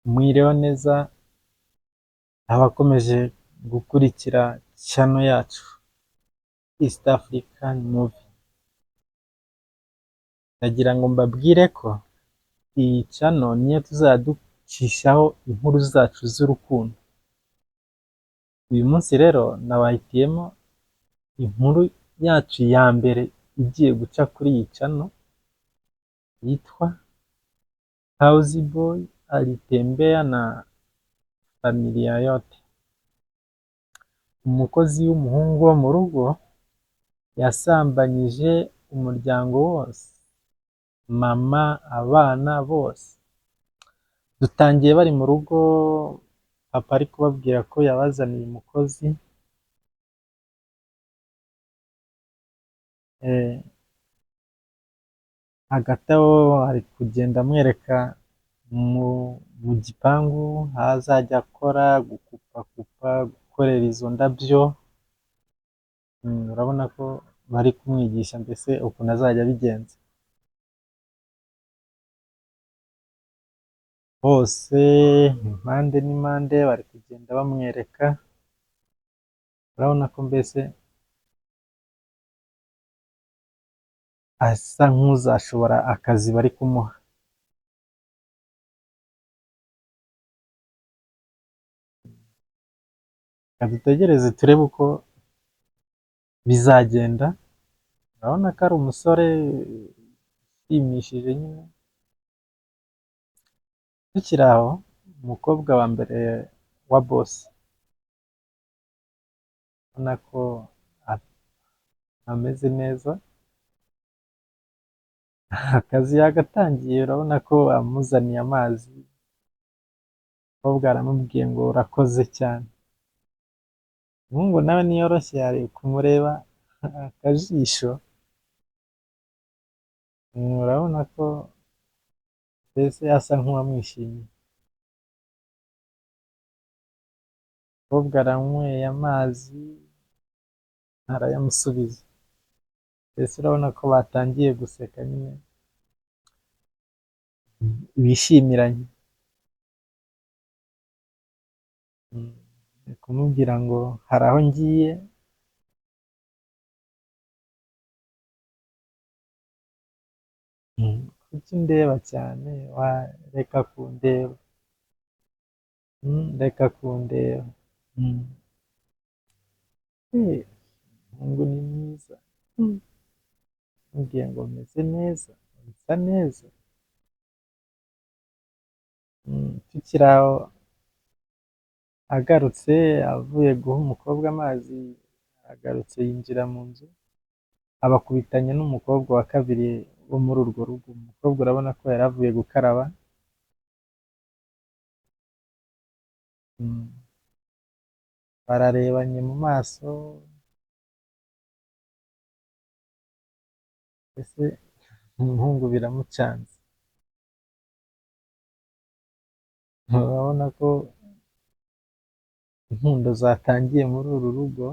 Mwiriwe neza abakomeje gukurikira channel yacu East African Movie. Ndagira ngo mbabwire ko iyi channel niyo tuzajya ducishaho inkuru zacu z'urukundo. Uyu munsi rero nabahitiyemo inkuru yacu ya mbere igiye guca kuri iyi channel yitwa Houseboy alitembea na familia yote. Umukozi w'umuhungu wo mu rugo yasambanyije umuryango wose, mama, abana bose. Dutangiye bari mu rugo, papa ari kubabwira ko yabazaniye umukozi. Hagati aho ari kugenda amwereka mu gipangu aho azajya akora, gukupakupa, gukorera izo ndabyo. Urabona ko bari kumwigisha mbese ukuntu azajya abigenza. Bose impande n'impande bari kugenda bamwereka, urabona ko mbese asa nk'uzashobora akazi bari kumuha. Dutegereze turebe uko bizagenda. Urabona ko ari umusore ushimishije nyine. Tukiri aho, umukobwa wa mbere wa boss, urabona ko ameze neza, akazi yagatangiye. Urabona ko amuzaniye amazi, umukobwa aramubwiye ngo urakoze cyane. Umuhungu nawe niyoroshye yari kumureba akajisho. Urabona ko mbese asa nk'uwamwishimiye. Umukobwa aranyweye amazi arayamusubiza. Mbese urabona ko batangiye guseka nyine, bishimiranye. Kumubwira ngo hari aho ngiye, kuki undeba cyane, reka kundeba, reka kundeba. Umuhungu ni mwiza, mubwiye ngo meze neza, bisa neza. Tukiri aho, agarutse avuye guha umukobwa amazi, agarutse yinjira mu nzu, abakubitanye n'umukobwa wa kabiri wo muri urwo rugo. Umukobwa urabona ko yari avuye gukaraba. Bararebanye mu maso, ese umuhungu biramucanze. Urabona ko inkundo zatangiye muri uru rugo.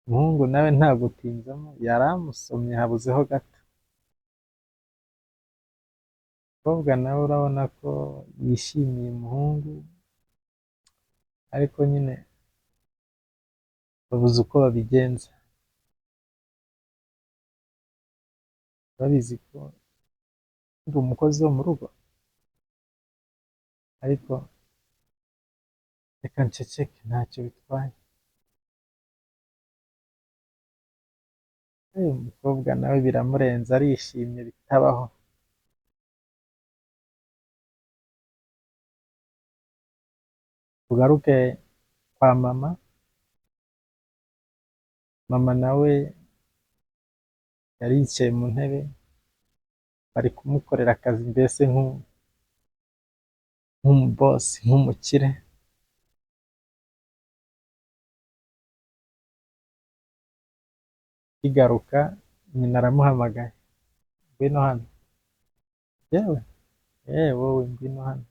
Umuhungu nawe nta gutinzamo, yari amusomye habuzeho gato. Umukobwa nawe urabona ko yishimiye umuhungu, ariko nyine babuze uko babigenza. Babizi ko ndi umukozi wo mu rugo, ariko reka nceceke ntacyo bitwaye. Umukobwa nawe biramurenze, arishimye bitabaho. Tugaruke kwa mama. Mama nawe yari yicaye mu ntebe, bari kumukorera akazi mbese nk'umubosi, nk'umukire. Kigaruka nyina aramuhamagaye, ngwino hano. Yewe wowe ngwino hano.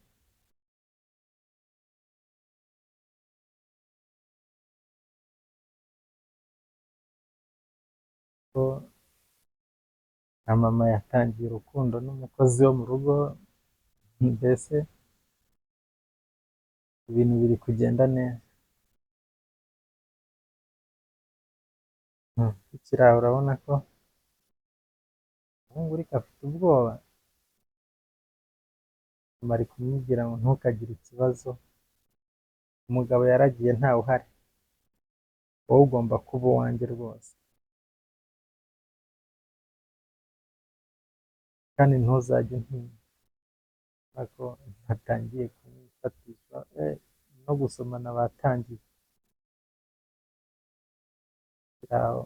Na mama yatangiye urukundo n'umukozi wo mu rugo, mbese ibintu biri kugenda neza. Ukiri aho urabona ko umuhungu uri afite ubwoba, mama ari kumubwira ngo ntukagire ikibazo, umugabo yaragiye ntawe uhari, wowe ugomba kuba uwanjye rwose, kandi ntuzajye untinya. Ko batangiye kumwifatisha, no gusomana batangiye. Aho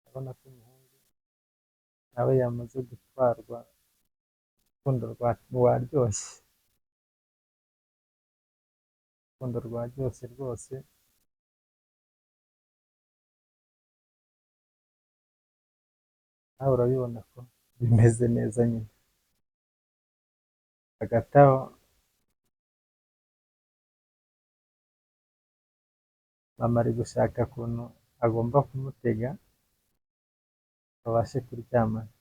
urabona ko umuhungu nawe yamaze gutwarwa, urukundo rwaryoshye, urukundo rwaryoshye rwose. Nawe urabibona ko bimeze neza nyine. Hagati aho mama ari gushaka ukuntu agomba kumutega babashe kuryamana.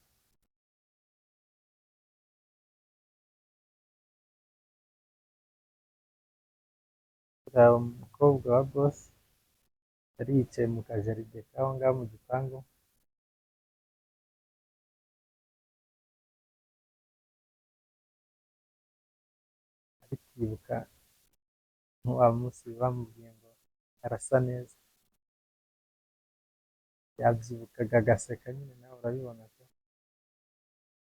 Uriya umukobwa wa bosi yari yicaye mu kajaride k'aho ngaho mu gipangu, ari kwibuka wa munsi bamubwiye ngo arasa neza, yabyibukaga agaseka nyine. Nawe urabibona ko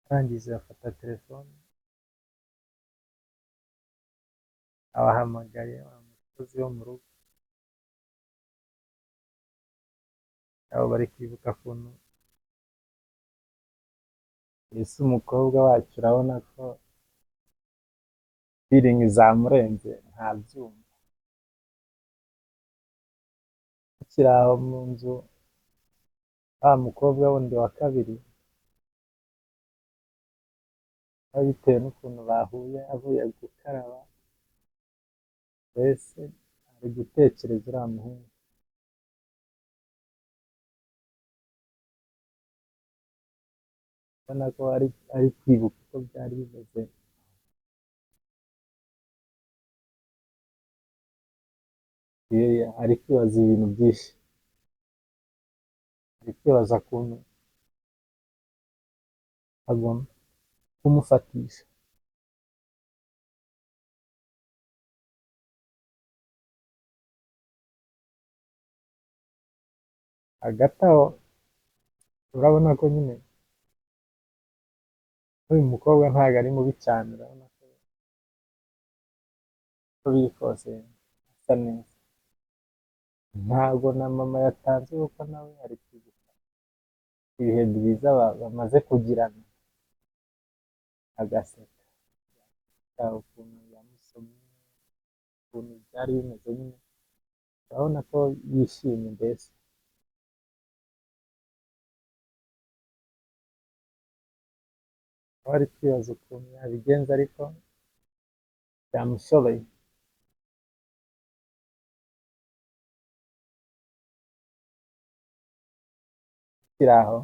arangije afata telefone abahamagaye wa mukozi wo mu rugo, abo bari kwibuka ukuntu ese umukobwa wacu urabona ko firingi zamurenze ntabyumva. Ukiri aho mu nzu, wa mukobwa wundi wa kabiri, bitewe n'ukuntu bahuye avuye gukaraba, mbese ari gutekereza uriya muhungu. Urabona ko ari kwibuka uko byari bimeze, ari kwibaza ibintu byinshi, ari kwibaza ukuntu agomba kumufatisha. Hagati aho urabona ko nyine uyu mukobwa ntabwo ari mubi cyane, urabona ko uko biri kose asa neza. Ntabwo na mama yatanze kuko nawe ari kwibuka ibihe byiza bamaze kugirana, agaseka ukuntu yamusomye, ukuntu byari bimeze nyine, urabona ko yishimye mbese. Aho ari kwibaza ukuntu yabigenza ariko byamushobeye. Ukiri aho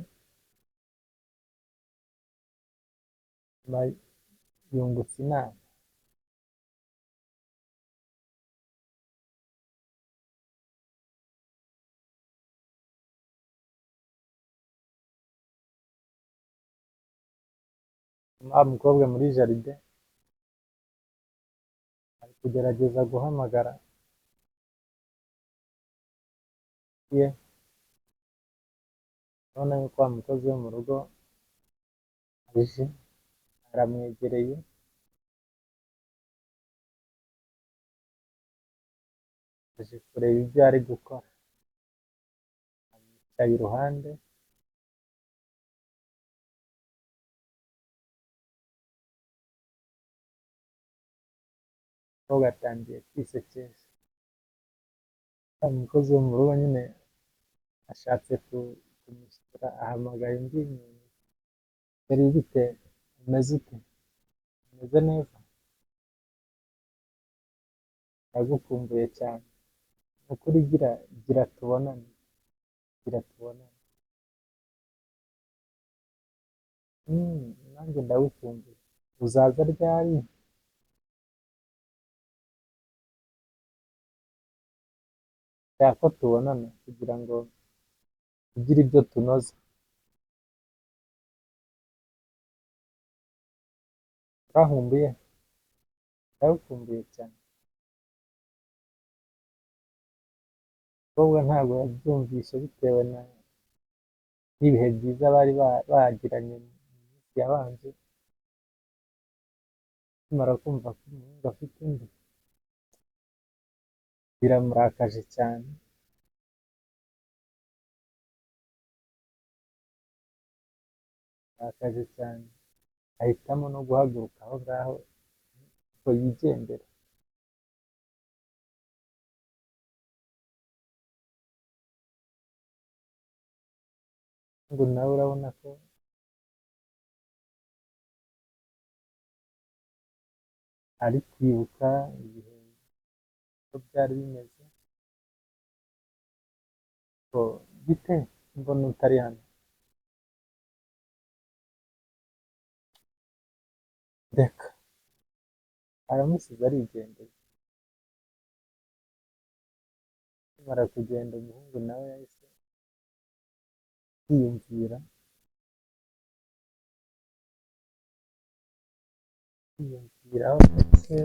yungutse inama, wa mukobwa muri jaride ari kugerageza guhamagara ye, urabona yuko wa mukozi wo mu rugo aje, aramwegereye, aje kureba ibyo ari gukora, amwicaye iruhande, umukobwa atangiye kwisekesha. Wa mukozi wo mu rugo nyine ashatse kumushyura, ahamagaye undi muntu, yari bite, umeze ute, umeze neza, ndagukumbuye cyane, ni ukuri gira tubonane, gira tubonane. Nanjye ndagukumbuye, uzaza ryari? ko tubonana kugira ngo tugire ibyo tunoza. Urahumbuye? Ndawukumbuye cyane. Umukobwa ntabwo yabyumvishe bitewe n'ibihe byiza bari bagiranye mu minsi yabanje. Akimara kumva ko umuhungu afite undi, biramurakaje cyane. Arakaje cyane. Ahitamo no guhaguruka aho ngaho ngo yigendere. Ngo nawe urabona ko ari kwibuka ibihe uko byari bimeze. Ngo bite mbona utari hano? Reka aramusize arigendera. Akimara kugenda umuhungu nawe yahise yiyumviraho ndetse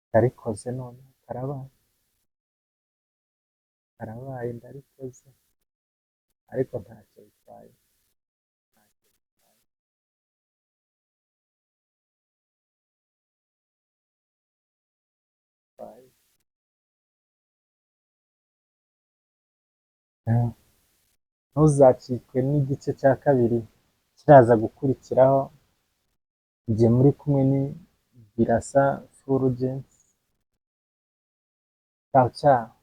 ndarikoze none karabaye ndarikoze, ariko ntacyo bitwaye. Ntacyo bitwaye. Ntuzacikwe n'igice cya kabiri kiraza gukurikiraho, igihe muri kumwe ni Birasa Fulgence. Ciao ciao.